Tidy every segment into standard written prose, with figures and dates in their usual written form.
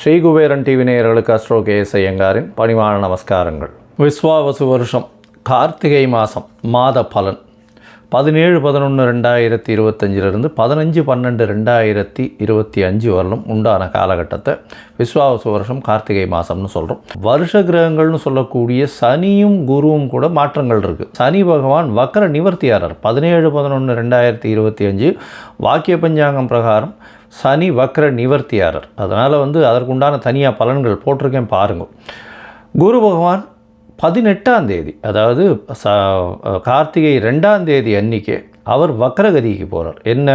Sri Kuberan TV நேயர்களுக்கு astro KS ஐயங்காரின் பணிவான நமஸ்காரங்கள். விஸ்வாவசு வருஷம் கார்த்திகை மாதம் மாத பலன் 17-11-2025 15-12-2025 வரலும் உண்டான காலகட்டத்தை விஸ்வாவசு வருஷம் கார்த்திகை மாதம்னு சொல்கிறோம். வருஷ கிரகங்கள்னு சொல்லக்கூடிய சனியும் குருவும் கூட மாற்றங்கள் இருக்குது. சனி பகவான் வக்கர நிவர்த்தியாளர். 17-11-2025 வாக்கிய பஞ்சாங்கம் பிரகாரம் சனி வக்கர நிவர்த்தியாளர். அதனால் அதற்குண்டான தனியாக பலன்கள் போட்டிருக்கேன் பாருங்கள். குரு பகவான் 18ஆம் தேதி, அதாவது கார்த்திகை 2ஆம் தேதி அன்றைக்கே அவர் வக்கரகதிக்கு போகிறார். என்ன,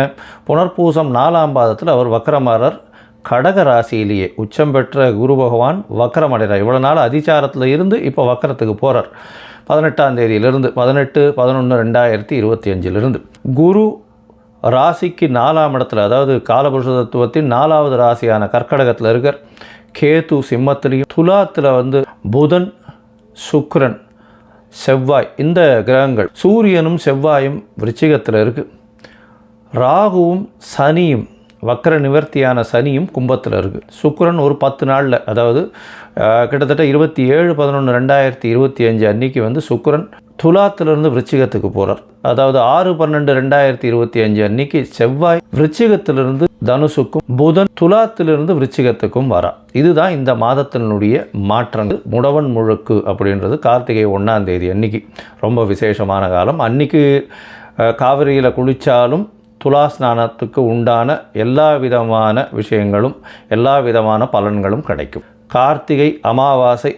புனர்பூசம் 4ஆம் பாதத்தில் அவர் வக்கரமாறார். கடக ராசியிலேயே உச்சம் பெற்ற குரு பகவான் வக்கரமடைகிறார். இவ்வளோ நாள் அதிச்சாரத்தில் இருந்து இப்போ வக்கரத்துக்கு போகிறார். 18ஆம் தேதியிலிருந்து 18-11-2025 குரு ராசிக்கு 4ஆம் இடத்துல, அதாவது காலபுருஷ தத்துவத்தின் 4வது ராசியான கர்க்கடகத்தில் இருக்கார். கேது சிம்மத்திலையும், துலாத்தில் புதன், சுக்கிரன், செவ்வாய், இந்த கிரகங்கள். சூரியனும் செவ்வாயும் விருச்சிகத்தில் இருக்குது. ராகுவும் சனியும், வக்கர நிவர்த்தியான சனியும் கும்பத்தில் இருக்குது. சுக்கிரன் ஒரு 10 நாளில், அதாவது கிட்டத்தட்ட 27-11-2025 அன்றைக்கி சுக்கிரன் துலாத்திலிருந்து விருச்சிகத்துக்கு போகிறார். அதாவது 6-12-2025 அன்றைக்கி செவ்வாய் விருச்சிகத்திலிருந்து தனுசுக்கும், புதன் துலாத்திலிருந்து விருச்சிகத்துக்கும் வரா. இதுதான் இந்த மாதத்தினுடைய மாற்றங்கள். முடவன் முழுக்கு அப்படின்றது கார்த்திகை 1ஆம் தேதி அன்றைக்கி ரொம்ப விசேஷமான காலம். அன்றைக்கி காவிரியில் குளித்தாலும் துலா ஸ்நானத்துக்கு உண்டான எல்லா விதமான விஷயங்களும், எல்லா விதமான பலன்களும் கிடைக்கும். கார்த்திகை அமாவாசை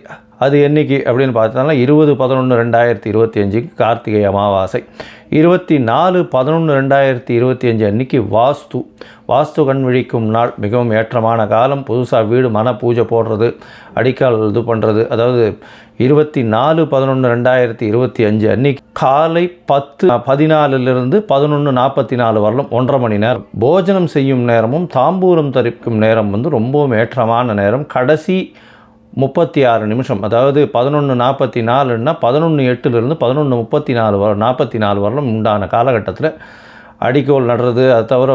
அது என்றைக்கு அப்படின்னு பார்த்தோம்னா 20-11-2025 கார்த்திகை அமாவாசை. 24-11-2025 அன்றைக்கி வாஸ்து கண் விழிக்கும் நாள். மிகவும் ஏற்றமான காலம். புதுசாக வீடு மன பூஜை போடுறது, அடிக்கால் இது பண்ணுறது. அதாவது 24-11-2025 அன்றைக்கி காலை 10:14 11:44 வரலும் 1.5 மணி நேரம் போஜனம் செய்யும் நேரமும் தாம்பூலம் தரிக்கும் நேரம் ரொம்பவும் ஏற்றமான நேரம். கடைசி 36 நிமிஷம், அதாவது 11:44ன்னா 11:08 11:34 வரலும் உண்டான காலகட்டத்தில் அடிக்கோல் நடுறது, அது தவிர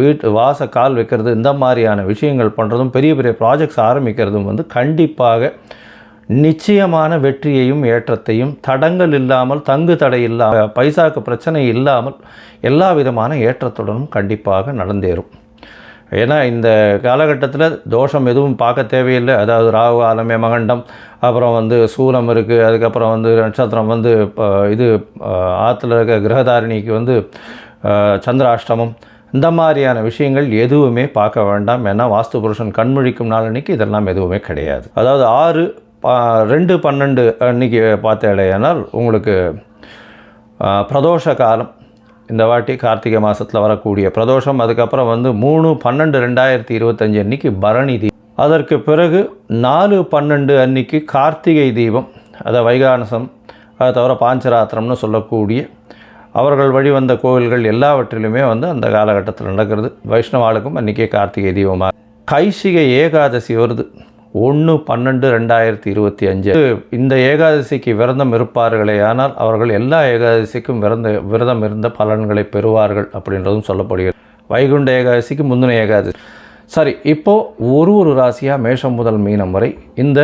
வீட்டு வாச கால் வைக்கிறது, இந்த மாதிரியான விஷயங்கள் பண்ணுறதும், பெரிய பெரிய ப்ராஜெக்ட்ஸ் ஆரம்பிக்கிறதும் கண்டிப்பாக நிச்சயமான வெற்றியையும் ஏற்றத்தையும், தடங்கள் இல்லாமல், தங்கு தடை இல்லாமல், பைசாக்கு பிரச்சனை இல்லாமல் எல்லா விதமான ஏற்றத்துடனும் கண்டிப்பாக நடந்தேறும். ஏன்னா இந்த காலகட்டத்தில் தோஷம் எதுவும் பார்க்க தேவையில்லை. அதாவது ராகு காலமே மகண்டம், அப்புறம் சூலம் இருக்குது, அதுக்கப்புறம் நட்சத்திரம் இது ஆற்றுல இருக்க கிரகதாரிணிக்கு சந்திராஷ்டமம், இந்த மாதிரியான விஷயங்கள் எதுவுமே பார்க்க வேண்டாம். ஏன்னா வாஸ்து புருஷன் கண்முழிக்கும் நாள் அன்றைக்கி இதெல்லாம் எதுவுமே கிடையாது. அதாவது 6-2-12 அன்றைக்கி பார்த்த இடையானால் உங்களுக்கு பிரதோஷ காலம். இந்த வாட்டி கார்த்திகை மாதத்தில் வரக்கூடிய பிரதோஷம். அதுக்கப்புறம் 3-12-2025 அன்றைக்கி பரணி தீபம். அதற்கு பிறகு 4-12 அன்றைக்கி கார்த்திகை தீபம், அதை வைகானசம், அதை தவிர பாஞ்சராத்திரம்னு சொல்லக்கூடிய அவர்கள் வழிவந்த கோவில்கள் எல்லாவற்றிலுமே அந்த காலகட்டத்தில் நடக்கிறது. வைஷ்ணவாளுக்கும் அன்றைக்கே கார்த்திகை தீபமாக. கைசிகை ஏகாதசி வருது 1-12-2025. இந்த ஏகாதசிக்கு விரதம் இருப்பார்களே ஆனால் அவர்கள் எல்லா ஏகாதசிக்கும் விரதம் இருந்த பலன்களை பெறுவார்கள் அப்படின்றதும் சொல்லப்படுகிறது. வைகுண்ட ஏகாதசிக்கு முந்தின ஏகாதசி. சரி, இப்போது ஒரு ராசியாக மேஷம் முதல் மீனம் வரை இந்த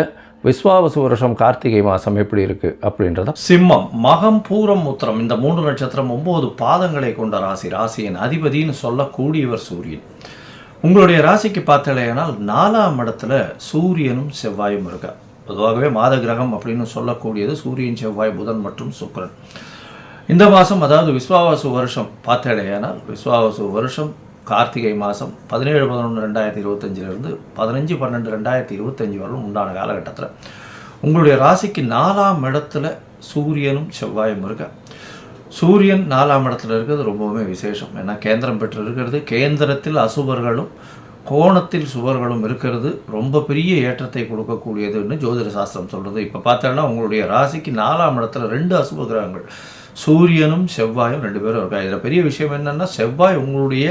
விஸ்வாவசு வருஷம் கார்த்திகை மாதம் எப்படி இருக்குது அப்படின்றத. சிம்மம், மகம், பூரம், உத்திரம், இந்த 3 நட்சத்திரம் 9 பாதங்களை கொண்ட ராசி. ராசியின் அதிபதினு சொல்லக்கூடியவர் சூரியன். உங்களுடைய ராசிக்கு பார்த்தலையானால் 4ஆம் இடத்துல சூரியனும் செவ்வாயும் இருக்கார். பொதுவாகவே மாத கிரகம் அப்படின்னு சொல்லக்கூடியது சூரியன், செவ்வாய், புதன் மற்றும் சுக்கிரன். இந்த மாதம், அதாவது விஸ்வாவசு வருஷம் பார்த்தலையானால் விஸ்வாவசு வருஷம் கார்த்திகை மாதம் 17-11-2025 15-12-2025 வரலும் உண்டான காலகட்டத்தில் உங்களுடைய ராசிக்கு 4ஆம் இடத்துல சூரியனும் செவ்வாயும் இருக்கார். சூரியன் 4ஆம் இடத்துல இருக்கிறது ரொம்பவுமே விசேஷம். ஏன்னா கேந்திரம் பெற்று இருக்கிறது. கேந்திரத்தில் அசுபர்களும் கோணத்தில் சுவர்களும் இருக்கிறது ரொம்ப பெரிய ஏற்றத்தை கொடுக்கக்கூடியதுன்னு ஜோதிட சாஸ்திரம் சொல்கிறது. இப்போ பார்த்தோன்னா உங்களுடைய ராசிக்கு 4ஆம் இடத்துல 2 அசுப கிரகங்கள் சூரியனும் செவ்வாயும் 2 பேரும் இருக்காங்க. இதில் பெரிய விஷயம் என்னென்னா, செவ்வாய் உங்களுடைய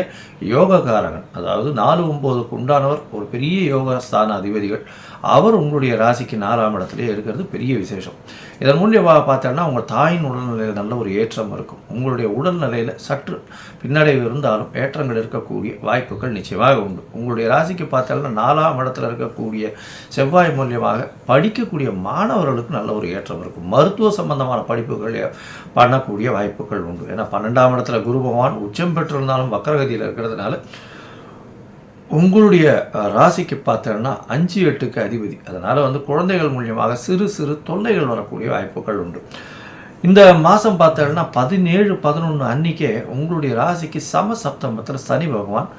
யோகக்காரகன். அதாவது 4-9க்கு உண்டானவர், ஒரு பெரிய யோகஸ்தான அதிபதிகள். அவர் உங்களுடைய ராசிக்கு 4ஆம் இடத்துலேயே இருக்கிறது பெரிய விசேஷம். இதன் மூலியமாக பார்த்தோன்னா உங்கள் தாயின் உடல்நிலையில் நல்ல ஒரு ஏற்றம் இருக்கும். உங்களுடைய உடல்நிலையில் சற்று பின்னடைவு இருந்தாலும் ஏற்றங்கள் இருக்கக்கூடிய வாய்ப்புகள் நிச்சயமாக உண்டு. உங்களுடைய ராசிக்கு பார்த்தோன்னா 4ஆம் இடத்துல இருக்கக்கூடிய செவ்வாய் மூலியமாக படிக்கக்கூடிய மாணவர்களுக்கு நல்ல ஒரு ஏற்றம் இருக்கும். மருத்துவ சம்பந்தமான படிப்புகள் பண்ணக்கூடிய வாய்ப்புகள் உண்டு. ஏன்னா 12ஆம் இடத்துல குரு பகவான் உச்சம் பெற்றிருந்தாலும் வக்கரகதியில் இருக்கிறதுனால உங்களுடைய ராசிக்கு பார்த்தோன்னா 5, 8க்கு அதிபதி. அதனால் குழந்தைகள் மூலியமாக சிறு சிறு தொல்லைகள் வரக்கூடிய வாய்ப்புகள் உண்டு. இந்த மாதம் பார்த்தோன்னா 17, 11 அன்றைக்கே உங்களுடைய ராசிக்கு சமசப்தமத்தில் சனி பகவான்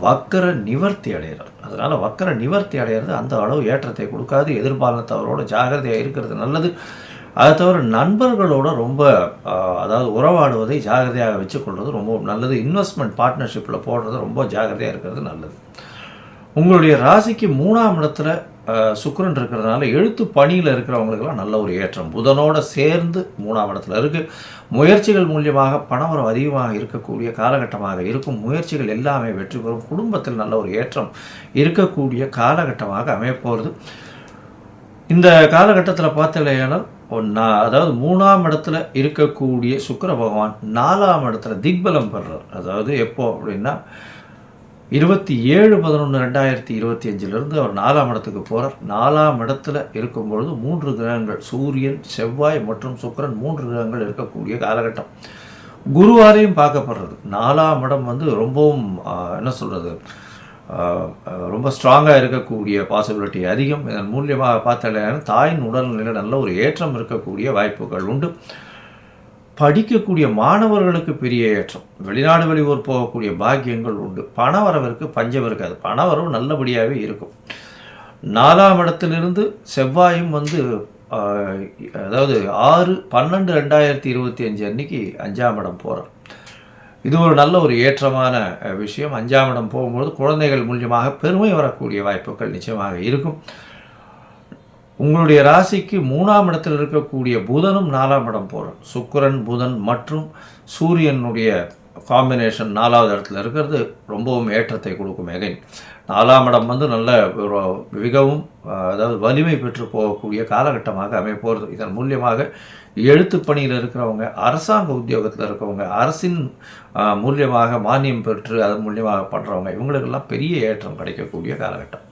வக்கர நிவர்த்தி அடைகிறார். அதனால் வக்கர நிவர்த்தி அடைகிறது அந்த அளவு ஏற்றத்தை கொடுக்காது. எதிர்பாலனத்தவரோட ஜாகிரதையாக இருக்கிறது நல்லது. அதை தவிர நண்பர்களோட ரொம்ப அதாவது உறவாடுவதை ஜாகிரதையாக வச்சுக்கொள்வது ரொம்ப நல்லது. இன்வெஸ்ட்மெண்ட் பார்ட்னர்ஷிப்பில் போடுறது ரொம்ப ஜாகிரதையாக இருக்கிறது நல்லது. உங்களுடைய ராசிக்கு 3ஆம் இடத்துல சுக்கிரன் இருக்கிறதுனால எழுத்து பணியில் இருக்கிறவங்களுக்கெல்லாம் நல்ல ஒரு ஏற்றம். புதனோட சேர்ந்து 3ஆம் இடத்துல இருக்குது. முயற்சிகள் மூலியமாக பணவரவு அதிகமாக இருக்கக்கூடிய காலகட்டமாக இருக்கும். முயற்சிகள் எல்லாமே வெற்றி பெறும். குடும்பத்தில் நல்ல ஒரு ஏற்றம் இருக்கக்கூடிய காலகட்டமாக அமையப்போகிறது. இந்த காலகட்டத்தில் பார்த்தலையானால் அதாவது 3ஆம் இடத்துல இருக்கக்கூடிய சுக்கிர பகவான் 4ஆம் இடத்துல திக்பலம் பெறுறார். அதாவது எப்போ அப்படின்னா 27/11/2025 அவர் 4ஆம் இடத்துக்கு போகிறார். 4ஆம் இடத்துல இருக்கும்பொழுது 3 கிரகங்கள் சூரியன், செவ்வாய் மற்றும் சுக்கிரன் 3 கிரகங்கள் இருக்கக்கூடிய காலகட்டம். குருவாரையும் பார்க்கப்படுறது. 4ஆம் இடம் ரொம்பவும் என்ன சொல்கிறது ரொம்ப ஸ்ட்ராங்காக இருக்கக்கூடிய பாசிபிலிட்டி அதிகம். இதன் மூலியமாக பார்த்தாலும் தாயின் உடல்நிலையில் நல்ல ஒரு ஏற்றம் இருக்கக்கூடிய வாய்ப்புகள் உண்டு. படிக்கக்கூடிய மாணவர்களுக்கு பெரிய ஏற்றம். வெளிநாடு வெளியூர் போகக்கூடிய பாக்கியங்கள் உண்டு. பணவரவிற்கு பஞ்சம் இருக்காது. பணவரவு நல்லபடியாகவே இருக்கும். 4ஆம் இடத்திலிருந்து செவ்வாயும் அதாவது 6/12/2025 அன்னைக்கு 5ஆம் இடம் போகிறார். இது ஒரு நல்ல ஒரு ஏற்றமான விஷயம். 5ஆம் இடம் போகும்போது குழந்தைகள் மூலியமாக பெருமை வரக்கூடிய வாய்ப்புகள் நிச்சயமாக இருக்கும். உங்களுடைய ராசிக்கு 3ஆம் இடத்தில் இருக்கக்கூடிய புதனும் 4ஆம் இடம் போகிறார். சுக்கிரன், புதன் மற்றும் சூரியனுடைய காம்பினேஷன் 4ஆவது இடத்துல இருக்கிறது ரொம்பவும் ஏற்றத்தை கொடுக்கும். எகைன் 4ஆம் இடம் நல்ல மிகவும் அதாவது வலிமை பெற்று போகக்கூடிய காலகட்டமாக அமைப்போகிறது. இதன் மூலியமாக எழுத்து பணியில் இருக்கிறவங்க, அரசாங்க உத்தியோகத்தில் இருக்கிறவங்க, அரசின் மூலியமாக மானியம் பெற்று அதன் மூலியமாக பண்ணுறவங்க, இவங்களுக்கெல்லாம் பெரிய ஏற்றம் கிடைக்கக்கூடிய காலகட்டம்.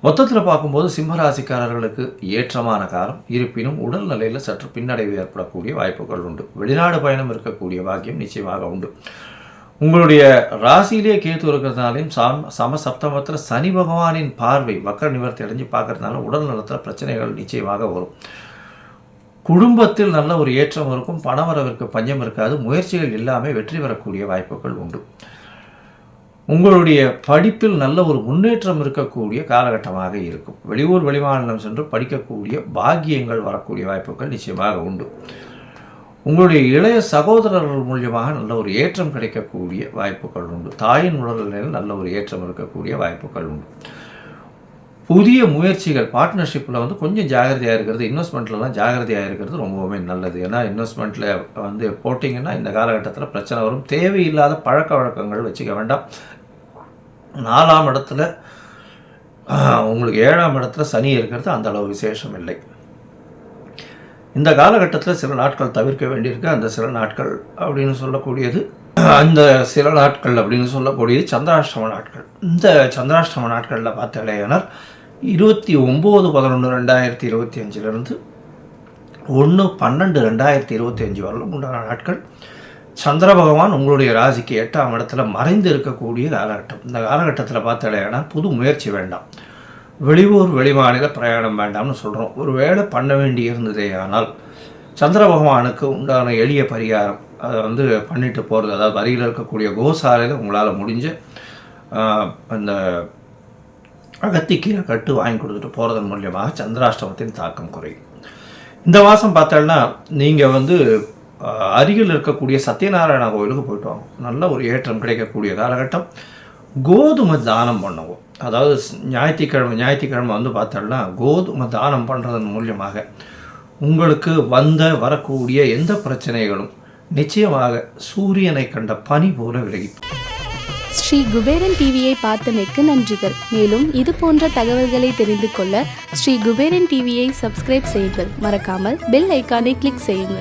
மொத்தத்தில் பார்க்கும்போது சிம்மராசிக்காரர்களுக்கு ஏற்றமான காலம். இருப்பினும் உடல்நிலையில் சற்று பின்னடைவு ஏற்படக்கூடிய வாய்ப்புகள் உண்டு. வெளிநாடு பயணம் இருக்கக்கூடிய பாக்கியம் நிச்சயமாக உண்டு. உங்களுடைய ராசியிலே கேத்து இருக்கிறதுனாலையும் சமசப்தமத்தில் சனி பகவானின் பார்வை வக்கர நிவர்த்தி அடைஞ்சு பார்க்கறதுனால உடல் நலத்தில் பிரச்சனைகள் நிச்சயமாக வரும். குடும்பத்தில் நல்ல ஒரு ஏற்றம் இருக்கும். பணவரவிற்கு பஞ்சம் இருக்காது. முயற்சிகள் எல்லாமே வெற்றி பெறக்கூடிய வாய்ப்புகள் உண்டு. உங்களுடைய படிப்பில் நல்ல ஒரு முன்னேற்றம் இருக்கக்கூடிய காலகட்டமாக இருக்கும். வெளியூர் வெளிமாநிலம் சென்று படிக்கக்கூடிய பாக்கியங்கள் வரக்கூடிய வாய்ப்புகள் நிச்சயமாக உண்டு. உங்களுடைய இளைய சகோதரர்கள் மூலியமாக நல்ல ஒரு ஏற்றம் கிடைக்கக்கூடிய வாய்ப்புகள் உண்டு. தாயின் உடல்நிலையில் நல்ல ஒரு ஏற்றம் இருக்கக்கூடிய வாய்ப்புகள் உண்டு. புதிய முயற்சிகள் பார்ட்னர்ஷிப்பில் கொஞ்சம் ஜாகிரதையாக இருக்கிறது. இன்வெஸ்ட்மெண்ட்லலாம் ஜாகிரதையாக இருக்கிறது ரொம்பவுமே நல்லது. ஏன்னா இன்வெஸ்ட்மெண்ட்டில் போட்டிங்கன்னா இந்த காலகட்டத்தில் பிரச்சனை வரும். தேவையில்லாத பழக்க வழக்கங்கள் வச்சுக்க வேண்டாம். 4ஆம் இடத்துல உங்களுக்கு 7ஆம் இடத்துல சனி இருக்கிறது அந்த அளவு விசேஷம் இல்லை. இந்த காலகட்டத்தில் சில நாட்கள் தவிர்க்க வேண்டியிருக்கு. அந்த சில நாட்கள் அப்படின்னு சொல்லக்கூடியது சந்திராஷ்டம நாட்கள். இந்த சந்திராஷ்டம நாட்களில் பார்த்தாலேயானால் 29/11/2025 1/12/2025 வரலும் உண்டான நாட்கள். சந்திர பகவான் உங்களுடைய ராசிக்கு 8ஆம் இடத்துல மறைந்து இருக்கக்கூடிய காலகட்டம். இந்த காலகட்டத்தில் பார்த்தாலேயானால் புது முயற்சி வேண்டாம். வெளியூர் வெளிமாநில பிரயாணம் வேண்டாம்னு சொல்கிறோம். ஒரு வேளை பண்ண வேண்டி இருந்ததே ஆனால் சந்திர பகவானுக்கு உண்டான எளிய பரிகாரம் அதை பண்ணிட்டு போகிறது. அதாவது அருகில் இருக்கக்கூடிய கோசாலையில் உங்களால் முடிஞ்ச அந்த அகத்திக்கீரை கட்டு வாங்கி கொடுத்துட்டு போகிறதன் மூலியமாக சந்திராஷ்டமத்தின் தாக்கம் குறையும். இந்த மாதம் பார்த்தோன்னா நீங்கள் அருகில் இருக்கக்கூடிய சத்யநாராயண கோயிலுக்கு போயிட்டு வாங்க. நல்ல ஒரு ஏற்றம் கிடைக்கக்கூடிய காலகட்டம். கோதுமை தானம் பண்ணுவோம். அதாவது ஞாயிற்றுக்கிழமை பார்த்தோம்னா கோதுமை தானம் பண்ணுறதன் மூலியமாக உங்களுக்கு வரக்கூடிய எந்த பிரச்சனைகளும் நிச்சயமாக சூரியனை கண்ட பனி போல விலகி. ஸ்ரீ குபேரன் டிவியை பார்த்தமைக்கு நன்றிகள். மேலும் இது போன்ற தகவல்களை தெரிந்து கொள்ள ஸ்ரீ குபேரன் டிவியை சப்ஸ்கிரைப் செய்யுங்கள். மறக்காமல் பெல் ஐக்கானை கிளிக் செய்யுங்கள்.